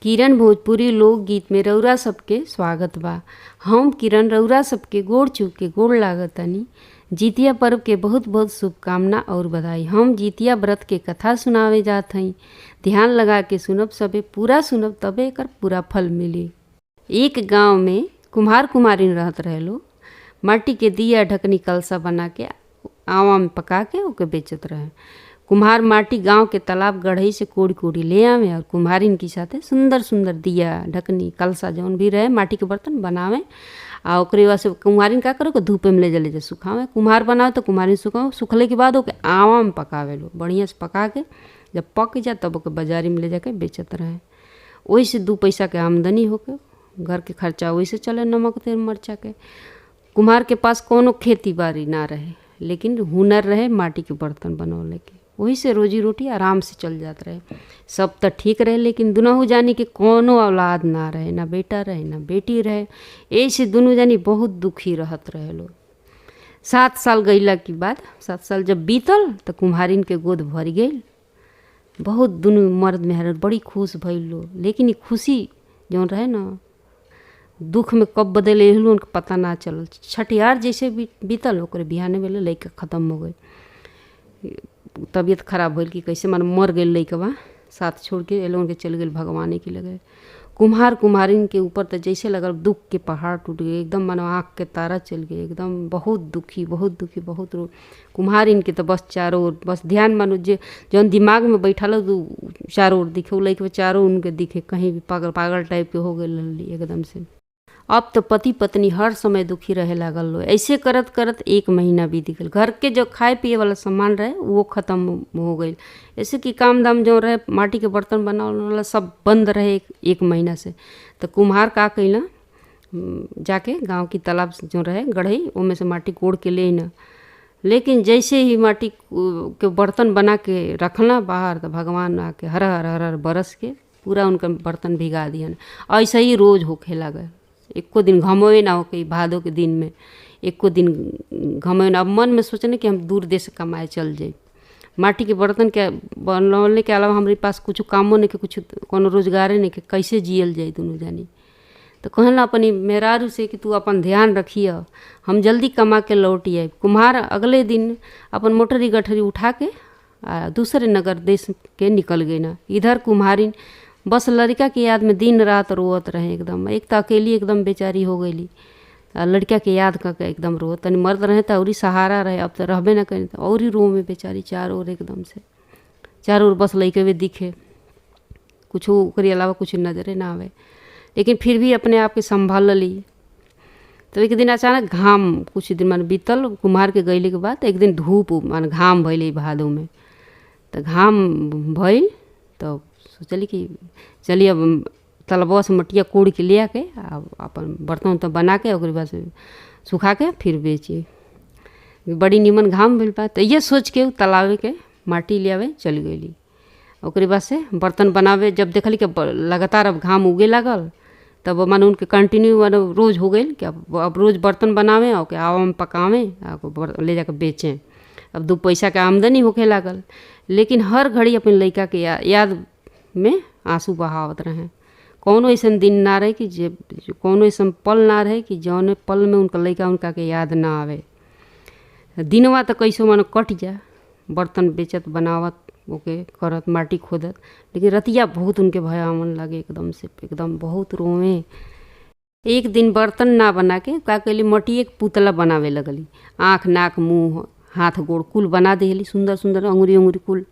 किरण भोजपुरी लोकगीत में रउरा सबके स्वागत बा। हम किरण रउरा सबके गोड़ चूक के गोड़ लागतानी। जितिया पर्व के बहुत बहुत शुभकामना और बधाई। हम जितिया व्रत के कथा सुनावे जात हई। ध्यान लगा के सुनब, सबे पूरा सुनब तबे एकर पूरा फल मिली। एक गांव में कुम्हार कुम्हारिन रहत रहे लो। माटी के दिया ढकनी कलसा बना के आवा में पका के ओके बेचत रहे। कुम्हार माटी गांव के तालाब गढ़ई से कोड़ी कोड़ी ले आवे और कुम्हारिन के साथे सुंदर सुंदर दिया ढकनी कलसा जौन भी रहे माटी के बर्तन बनावे। आ ओकरे बाद से कुम्हारिन का करो कि धूपे में ले जले जे सुखावे। कुम्हार बनावे तो कुम्हारिन सुखावे, सुखले के बाद ओके आवा में पकावे लो। बढ़िया से पका के जब पक जाए तब ओके बाजारी में ले जाके बेचत रहे। वही से 2 पैसा के आमदनी होके घर के खर्चा वही से चले, नमक तेल मरचा के। कुम्हार के पास कोनो खेती बाड़ी ना रहे, लेकिन हुनर रहे माटी के बर्तन बनौले के। वही से रोजी रोटी आराम से चल जात रहे। सब तो ठीक रहे, लेकिन दुनहु जानी के कोनो औलाद ना रहे, ना बेटा रहे ना बेटी रहे। ऐसे दुनू जानी बहुत दुखी रहत रहे लोग। 7 साल गईला के बाद 7 साल जब बीतल तो कुम्हारिन के गोद भर गई। बहुत दुनू मर्द मेहरारू बड़ी खुश भइल लोग। लेकिन ये खुशी जौन रहे ना, दुख में कब बदले उनके पता ना चलल। छठियार जैसे बीतल ओकरे बिहाने बेले लइका खत्म हो गई। तबीयत खराब भइल कि कैसे मन मर गई लइकवा। साथ छोड़ के एलोन के चल गए भगवाने के लगे। कुम्हार कुम्हारिन के ऊपर तो जैसे लगल दुख के पहाड़ टूट गए, एकदम मन आँख के तारा चल गए, एकदम बहुत दुखी बहुत दुखी बहुत रो। कुम्हारिन के तो बस चारों ओर बस ध्यान मानो जौन दिमाग में बैठल चारों ओर दिखे। लइकवा चारों उनके दिखे, कहीं भी पागल पागल टाइप के हो गए एकदम से। अब तो पति पत्नी हर समय दुखी रहे लागल लो। ऐसे करत करत 1 महीना बीत गल। घर के जो खाए पिए वाला सामान रहे वो ख़त्म हो गई। ऐसे कि काम दाम जो रहे माटी के बर्तन बनाने वाला सब बंद रहे 1 महीना से। तो कुम्हार का कैला, जाके गांव की तालाब जो रहे गढ़ई उनमें से माटी कोड़ के ले ना। लेकिन जैसे ही माटी के बर्तन बना के रखना बाहर, तो भगवान आके हर हर हर हर बरस के पूरा उनका बर्तन भिगा दिया। ऐसा ही रोज़ होखे लगा। एको दिन घमोए ना हो कि भादों के दिन में एको दिन घमोए ना। अब मन में सोचने कि हम दूर देश कमाए चल जाए। माटी के बर्तन के बनौले के अलावा हमारे पास कुछ कामों नहीं के, कुछ कोनो रोजगारे नहीं के, कैसे जियल जाए दोनों जानी। तो कहना अपनी मेहरारू से कि तू अपन ध्यान रखिए, हम जल्दी कमा के लौट आए। कुम्हार अगले दिन अपन मोटरी गठरी उठा के दूसरे नगर देश के निकल गए ना। इधर कुम्हारिन बस लड़का की याद में दिन रात रोवत रहे एकदम। एक तो अकेली एकदम बेचारी हो गई। लड़का के याद करके एकदम रोवत। तनी मर्द रहे तो और सहारा रहे, अब तो रहबे ना करें तो और ही रो में बेचारी चारों ओर एकदम से। चारों ओर बस लड़के हुए दिखे, कुछ ओकरे अलावा कुछ नजरे ना आवे। लेकिन फिर भी अपने आप के संभाल ली। तो एक दिन अचानक घाम कुछ दिन मान बीतल कुम्हार के गईले के बाद। एक दिन धूप मान घाम भइल भादों में। तो घाम भइल तो सोचली कि चलिए अब तलबवा से मटिया कोड़ के ले आके अपन बर्तन तो बना के ओकरे बाद से सुखा के फिर बेची। बड़ी नीमन घाम भइल बा। तो ये सोच के तालाब के माटी ले आवे चल गई। ओकरे बाद से बर्तन बनावे जब देखली कि लगातार अब घाम उगे लागल, तब मानो उनके कंटिन्यू मानो रोज़ हो गई कि अब रोज़ बर्तन बनावे और आवा में पकावे ले जाकर बेचें। अब 2 पैसा के आमदनी होके लागल। लेकिन हर घड़ी अपने लड़का के याद में आंसू बहावत रहे। कौनो ऐसा दिन ना रहे कि कौनो ऐसा पल ना रहे कि जौन पल में उनका लड़का उनका के याद ना आवे। दिनवा तो कैसो मानो कट जा, बर्तन बेचत बनावत ओके करत माटी खोदत। लेकिन रतिया बहुत उनके भयावन लगे एकदम से, एकदम बहुत रोवे। एक दिन बर्तन ना बना के का कैली, मटिए के पुतला बनावे लगली। आँख नाक मुँह हाथ गोड़ कुल बना देली, सुंदर सुंदर अंगुरी अंगुरी कुल।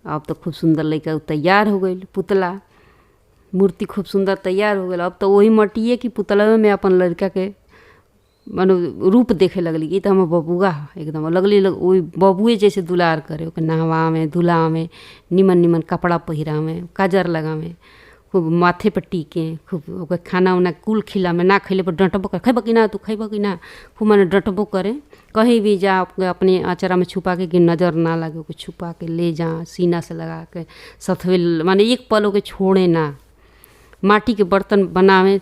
अब तो खूब सुंदर लड़का तैयार हो गई, पुतला मूर्ति खूब सुंदर तैयार हो गई। अब तो वही मटिए की पुतला में अपन लड़का के मानो रूप देखे लगली कि तो हम बबुआ एकदम लगली वही बबुए जैसे दुलार करे। ओके नहवावे धुलावे, निमन निमन कपड़ा पहिरावे, काजर लगावे, खूब माथे पर टीके, खूब ओके खाना उना कुल खिलावे। ना खैले पर डंटबो कर, खैबो कि ना तू खैबो कि ना, खूब मैंने डंटबो करे। कहीं भी जा अपने आचरा में छुपा के कि नज़र ना लगे, ओके छुपा के ले जा, सीना से लगा के सथवे माने एक पल ओके छोड़े ना। माटी के बर्तन बनावे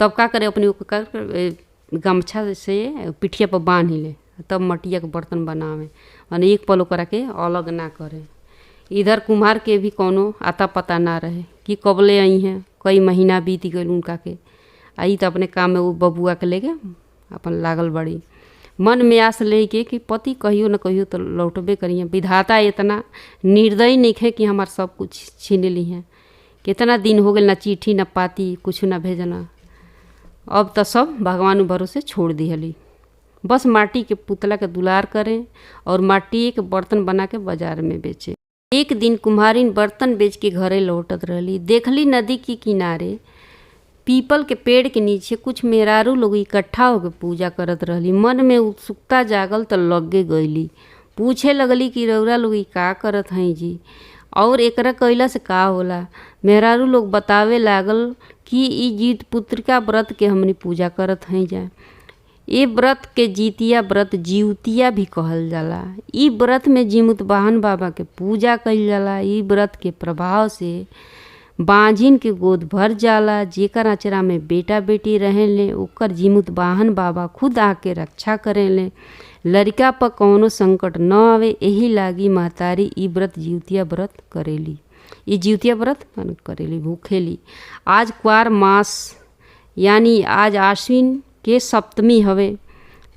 तब का करे, अपनी गमछा से पिठिया पर बांध ले, तब मटिया के बर्तन बनावे। माने एक पल ओकरा के अलग ना करे। इधर कुम्हार के भी कोनो आता पता ना रहे कि कबले आई हैं, कई महीना बीत गए उनका के। आई तो अपने काम में वो बबुआ के लेके अपन लागल बड़ी, मन में आस लेके कि पति कहियो न कहियो तो लौटबे करिए। विधाता इतना निर्दयी नहीं है कि हमार सब कुछ छीन ली हैं। कितना दिन हो गए, ना चिट्ठी न पाती कुछ न भेजना। अब तो सब भगवान भरोसे छोड़ दिहली। बस माटी के पुतला के दुलार करें और माटी के बर्तन बना के बाजार में बेचे। एक दिन कुम्हारिन बर्तन बेच के घरे लौटत रहली। देखली नदी के किनारे पीपल के पेड़ के नीचे कुछ मेहरारू लोग इकट्ठा होकर पूजा करत रहली। मन में उत्सुकता जागल तो लगे गईली। पूछे लगली कि रउरा लोग का करत हैं जी, और एकरा कइला से का होला। मेहरारू लोग बतावे लागल कि ई जीत पुत्रिका व्रत के हमनी पूजा करत हैं जा। ये व्रत के जीतिया व्रत जीवतिया भी कहल जाला। ई व्रत में जीमुत वाहन बाबा के पूजा कइल जाला। ई व्रत के प्रभाव से बांझिन के गोद भर जाला। जेकर अचरा में बेटा बेटी रहेले ओकर जीमुत वाहन बाबा खुद आके रक्षा करेले। लड़का पर कौनो संकट न आवे, यही लागी महतारी ई व्रत जीवतिया व्रत करेली। ई जीवतिया व्रत करेली, भूखेली। आज क्वार मास यानी आज आश्विन के सप्तमी हवे,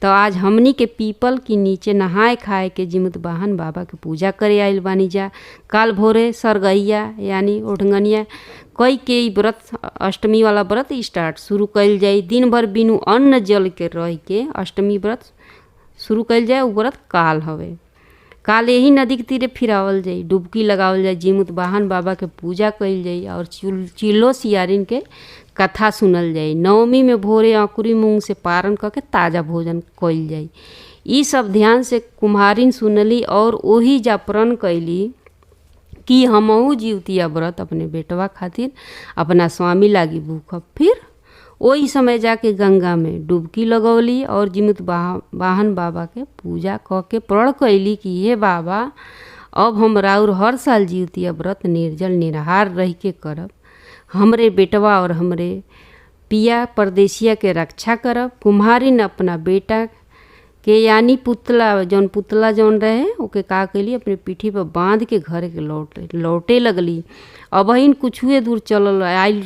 तो आज हमनी के पीपल के नीचे नहाए खाए के जीमुत वाहन बाबा के पूजा करे आइल बानी जा। काल भोरे सरगैया यानी ओढ़ंगनिया कई के व्रत अष्टमी वाला व्रत स्टार्ट शुरू कइल जाई। दिन भर बिनु अन्न जल के रह के अष्टमी व्रत शुरू कइल जाए। वो व्रत काल हवे। काल यही नदी के तीरे फिरावल जाई, डुबकी लगावल जाई, जीमुत वाहन बाबा के पूजा कइल जाई और चिल्लो सियारिन के कथा सुनल जाई। नवमी में भोरे अंकुरी मूंग से पारण करके ताज़ा भोजन कइल जाई। ई सब ध्यान से कुम्हारिन सुनली और ओही जा प्रण कैली कि हमहू जीवतिया व्रत अपने बेटवा खातिर अपना स्वामी लागी भूखब। फिर वही समय जाके गंगा में डुबकी लगौली और जीमुत वाहन बाबा के पूजा क के प्रण कैली कि हे बाबा, अब हम राउर हर साल जीवतिया व्रत निर्जल निराहार रह के करब। हमरे बेटवा और हमरे पिया परदेसिया के रक्षा करब। कुम्हारिन अपना बेटा के यानी पुतला जौन रहे ओके का कैली अपने पीठी पर बांध के घर के लौटे लगली। अब हिन कुछुए दूर चलल आइल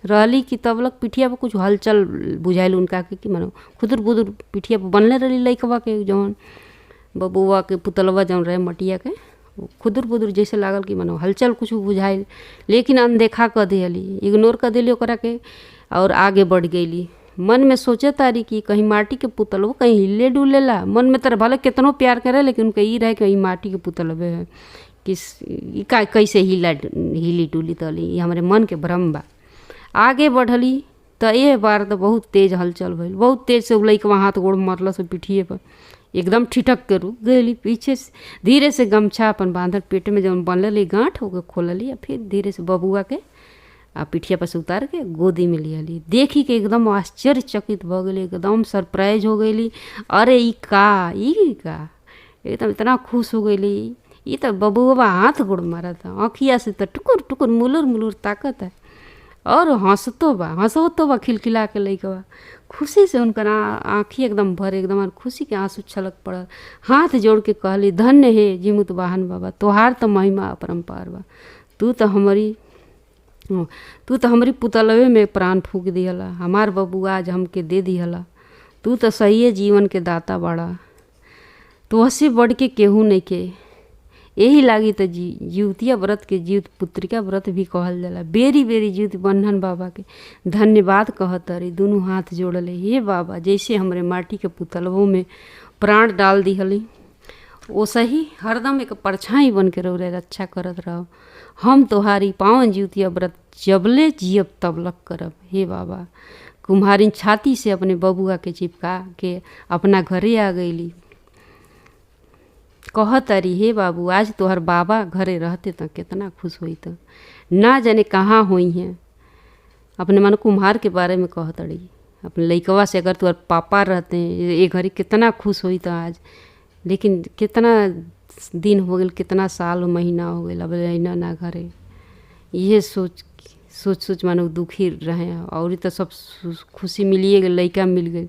रहली कि तब लग पिठिया पर कुछ हलचल बुझाइल उनका के कि मानो खुदुर बुदुर पिठिया पर बनले रहली। लइकवा के जौन बबुआ के पुतलवा जौन रहे मटिया के खुदुर बुदुर जैसे लागल कि मानो हलचल कुछ बुझाइल, लेकिन अनदेखा कर दिहली, इग्नोर कर दिली ओकरा के और आगे बढ़ गईली। मन में सोचे तारी कि कहीं माटी के पुतलवा कहीं हिले डुलेला। मन में तरह भले कितनो प्यार करे, लेकिन उनके ई रहे कि ई माटी के पुतलवे है कि कैसे हिली डुली तली, ये हमारे मन के भ्रम बा। आगे बढ़ली तो ये बार तो बहुत तेज हलचल भइल। बहुत तेज से लइकवा हाथ गोड़ मरल से पिठिए पर एकदम ठिठक के रुक गईली। पीछे से धीरे से गमछा अपन बांधल पेट में जब बनल गांठ होकर खोलली, फिर धीरे से बबुआ के पिठिया पर से उतार के गोदी में लियली। देखी के एकदम आश्चर्यचकित भ गई, एकदम सरप्राइज हो गईली। अरे ई का एकदम इतना खुश हो गईली। ये तो बबुआ हाथ गोड़ मारा था, आँखिया से तो टुकुर टुकुर मुलुर मुलुर ताकत है और हंसतो बा खिलखिला के लइकवा। खुशी से उनका आँखी एकदम भरे, एकदम खुशी के आंसू छलक पड़ल। हाथ जोड़ के कहली, धन्य हे जीमुत वाहन बाबा, तोहार तो महिमा अपरंपार बा। तू तो हमारी पुतलवे में प्राण फूक दिहला। हमार बबुआ आज हमके दे दिहला। तू तो सही जीवन के दाता बाड़ा। तो हसे बढ़ के केहू नहीं के। यही लागी तो जीवतिया व्रत के जीवित पुत्रिका व्रत भी कहल जाला। बेरी बेरी जीवित बंधन बाबा के धन्यवाद कहत रही, दोनों हाथ जोड़ले। हे बाबा, जैसे हमरे माटी के पुतलवों में प्राण डाल दिहली, वो सही हरदम एक परछाई बन के रौरे रक्षा करत रहो। हम तोहारी पावन जीवतिया व्रत जबले जियब तबलक करब। हे बाबा, कुम्हारिन छाती से अपने बबुआ के चिपका के अपना घरे आ गईली। कहत अरी, हे बाबू, आज तोहर बाबा घरे रहते तो कितना खुश होई, तो ना जाने कहाँ हुई हैं। अपने मन कुम्हार के बारे में कहत अड़ी, अपने लइकवा से अगर तोहर पापा रहते ये घड़ी कितना खुश होई तो आज। लेकिन कितना दिन हो गए, कितना साल महीना हो गए, अब ना घरे। ये सोच मानो दुखी रहे। और तो सब खुशी मिलिए गई, लइका मिल गई।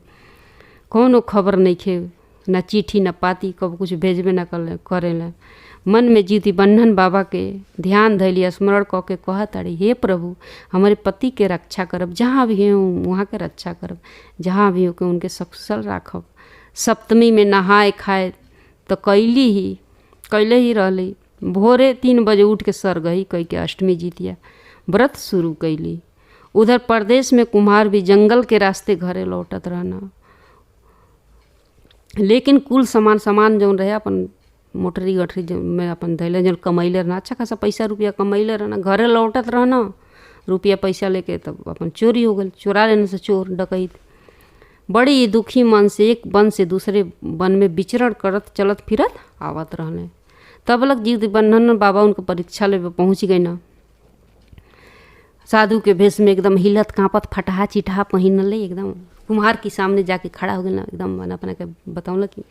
कौनो खबर नहीं खे, ना चिट्ठी ना पाती, कब कुछ भेजबे ना करेला। मन में जीती बन्धन बाबा के ध्यान धैली, स्मरण क के कहत अड़ी, हे प्रभु हमारे पति के रक्षा करब, जहाँ भी हूँ वहाँ के रक्षा करब, जहाँ भी हो के उनके सकुशल राखब। सप्तमी में नहाए खाए तो कैले ही रहली। भोरे 3 बजे उठ के सर गई कई के अष्टमी जीतिया व्रत शुरू कैली। उधर प्रदेश में कुम्हार भी जंगल के रास्ते घरे लौटत रहना, लेकिन कुल सामान जौन रहे अपन मोटरी गठरी में अपन धैले जौन कमैले रहना, अच्छा खासा पैसा रुपया कमैले रहना, घरे लौटत रहना रुपया पैसा लेके, तब अपन चोरी हो गई। चोरा लेने से चोर डकैत बड़ी दुखी मन से एक वन से दूसरे वन में विचरण करत चलत फिरत आवत रहने। तब लग जीव बन्धन बाबा उनको परीक्षा ले पहुँच गई ना। साधु के भेष में एकदम हिलत कांपत फटहा चिटहा पहिनले, एकदम कुम्हार के सामने जाके खड़ा हो गया ना। एकदम मन अपना के बताऊँ कि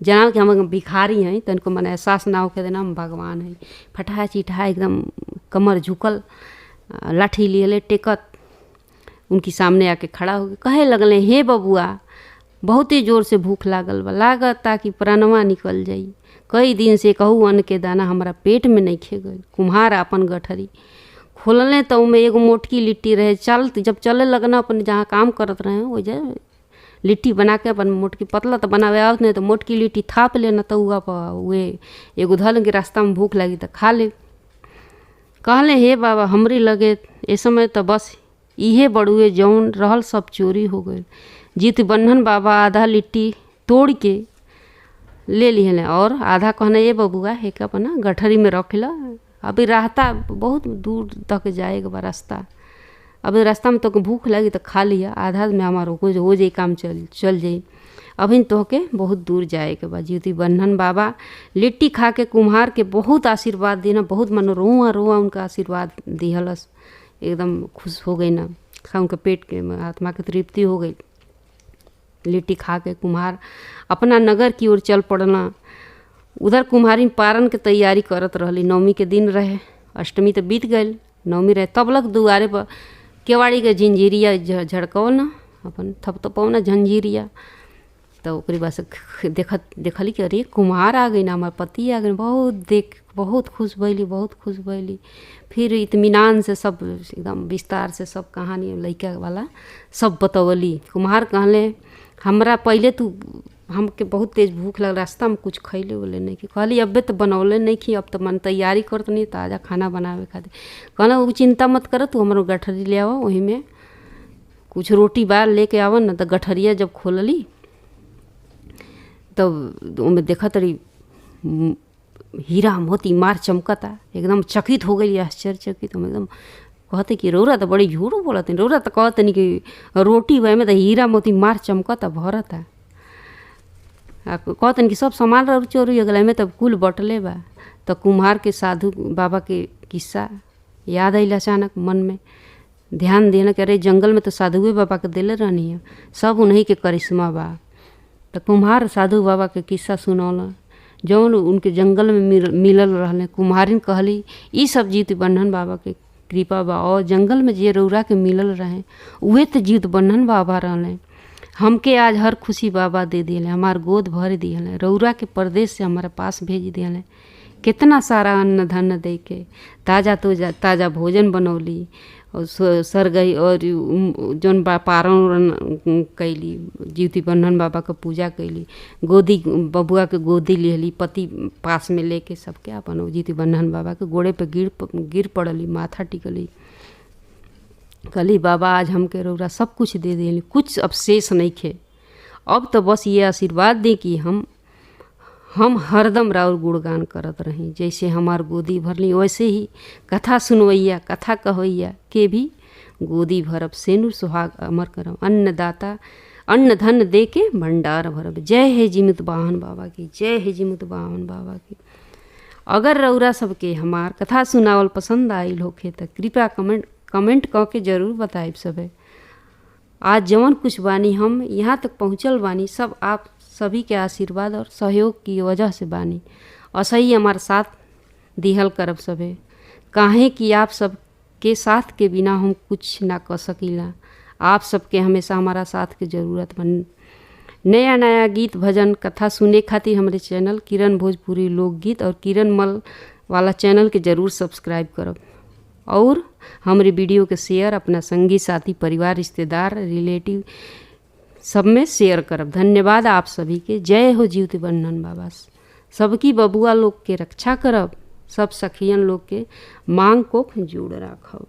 जना कि हम भिखारी हैं, तो इनको मन एहसास ना हो के देना हम भगवान हैं। फटहा चिटहा एकदम कमर झुकल, लाठी लिए टेकत उनकी सामने आके खड़ा हो गए। कहे लगले, हे बबुआ बहुत ही जोर से भूख लागल बा, लागत ताकि प्राणवा निकल जाई। कई दिन से कहू अन्न के दाना हमारा पेट में नहीं खे गई। कुम्हार अपन गठरी खोलने तो उनमें एगो मोटकी लिट्टी रहे। जब चले लगना अपन जहाँ काम करत रहे वो जाए लिट्टी बना के अपन मोटकी पतला तो बनावे आवत नहीं, तो मोटकी लिट्टी थाप लेना तो हुआ वे एगो धल के रास्ता में भूख लगी तो खा ले। कहले, हे बाबा हमरी लगे ए समय तो बस इहे बड़ुए जौन रहल सब चोरी हो गए। जीत बन्धन बाबा आधा लिट्टी तोड़ के ले लिहले और आधा कहना, ये बबुआ है का अपना गठरी में रख ला, अभी रास्ता बहुत दूर तक जाएगा बा रास्ता, अभी रास्ता में तो भूख लगी तो खा लिया, आधा में हमारा हो जाए काम चल जाई, अभी तो के बहुत दूर जाएगा बा। जीती बन्धन बाबा लिट्टी खा के कुम्हार के बहुत आशीर्वाद देना, बहुत मन रोआ रोआ उनका आशीर्वाद दिहलस। एकदम खुश हो गई ना, उनके पेट के आत्मा की तृप्ति हो गई। लिट्टी खा के कुम्हार अपना नगर की ओर चल पड़ना। उधर कुम्हारी पारन के तैयारी करत रहली। नवमी के दिन रहे, अष्टमी तो बीत गई, नवमी रहे। तब लग दुआरे पर केवाड़ी के झंझिरिया झड़कवल ना, अपन थप तो पौना झंझिरिया। तो ओकरी बाद से देखली कि अरे कुम्हार आ गई ना, हमारे पति आ गए। बहुत खुश भैली। फिर इत्मीनान से सब एकदम विस्तार से सब कहानी लड़का वाला सब बतवली। कुम्हार कहले, हमरा पहले तू हमके बहुत तेज भूख लग, रास्ता में कुछ खैले बोले नहीं कि कहली अबे तो बनौले नहीं कि अब तो मन तैयारी करत नहीं ताज़ा खाना बनावे खातिर। कहना वो चिंता मत कर, तू हमारो गठरी ले आवा, वही में कुछ रोटी बार लेके आवा ना। तो गठरिया जब खोलली तब उनमें देखा तरी हीरा मोती मार चमकता। एकदम चकित हो गई, आश्चर्यचकित। हम एकदम कहते कि रौरा तो बड़ी झूठ बोलते, रौरा तो कहते नहीं कि रोटी वह में तो हीरा मोती मार चमकता भरता। कहते कि सब सामान रह चोरी अगला में तब कुल बटले बा। तो कुम्हार के साधु बाबा के किस्सा याद आइल अचानक मन में। ध्यान देना कि अरे जंगल में तो साधुए बाबा के दिले रहनी है, सब उन्हीं के करिश्मा बा। तो कुम्हार साधु बाबा के किस्सा सुनौला जौन उनके जंगल में मिलल रहले। कुम्हारिन कहली, ई सब जीत बन्धन बाबा के कृपा बा, और जंगल में जे रौरा के मिलल रहे उहे तो जीत बन्धन बाबा रहले। हमके आज हर खुशी बाबा दे दिले, हमार गोद भर दिले, रौरा के परदेश से हमारे पास भेज दिले। कितना सारा अन्न धन दे के ताज़ा भोजन बनौली और सर गई और जौन पारण कैली, जीवती बन्धन बाबा के पूजा कैली, गोदी बबुआ के गोदी लेली, पति पास में लेके सबके अपन जीवती बन्धन बाबा के गोड़े पे गिर पड़ली, माथा टिकली। कहली, बाबा आज हमके रौरा सब कुछ दे दिली, कुछ अब शेष नहीं खे। अब तो बस ये आशीर्वाद दे कि हम हरदम राउर गुणगान करत रही। जैसे हमार गोदी भरली वैसे ही कथा सुनवैया कथा कहवैया के भी गोदी भरब, सेनुर सुहाग अमर करब, अन्नदाता अन्न धन दे के भंडार भरब। जय है जीमुत वाहन बाबा की, जय है जीमुत वाहन बाबा की। अगर रौरा सबके हमार कथा सुनावल पसंद आइल होखे तो कृपया कमेंट कह के जरूर बताइब। सबे आज जवन कुछ बानी हम यहाँ तक पहुँचल बानी, सब आप सभी के आशीर्वाद और सहयोग की वजह से बानी। असही हमारे साथ दिहल करब सबे, काहे कि आप सब के साथ के बिना हम कुछ ना कर सकीला। आप सबके हमेशा हमारा साथ के ज़रूरत बन। नया नया गीत भजन कथा सुने खातिर हमारे चैनल किरण भोजपुरी लोकगीत और किरण मल वाला चैनल के ज़रूर सब्सक्राइब करब और हमारे वीडियो के शेयर अपना संगी साथी परिवार रिश्तेदार रिलेटिव सब में शेयर करब। धन्यवाद आप सभी के। जय हो जीवते बंधन बाबा। सबकी बबुआ लोग के रक्षा करब, सब सखियन लोग के मांग को जोड़ राखब।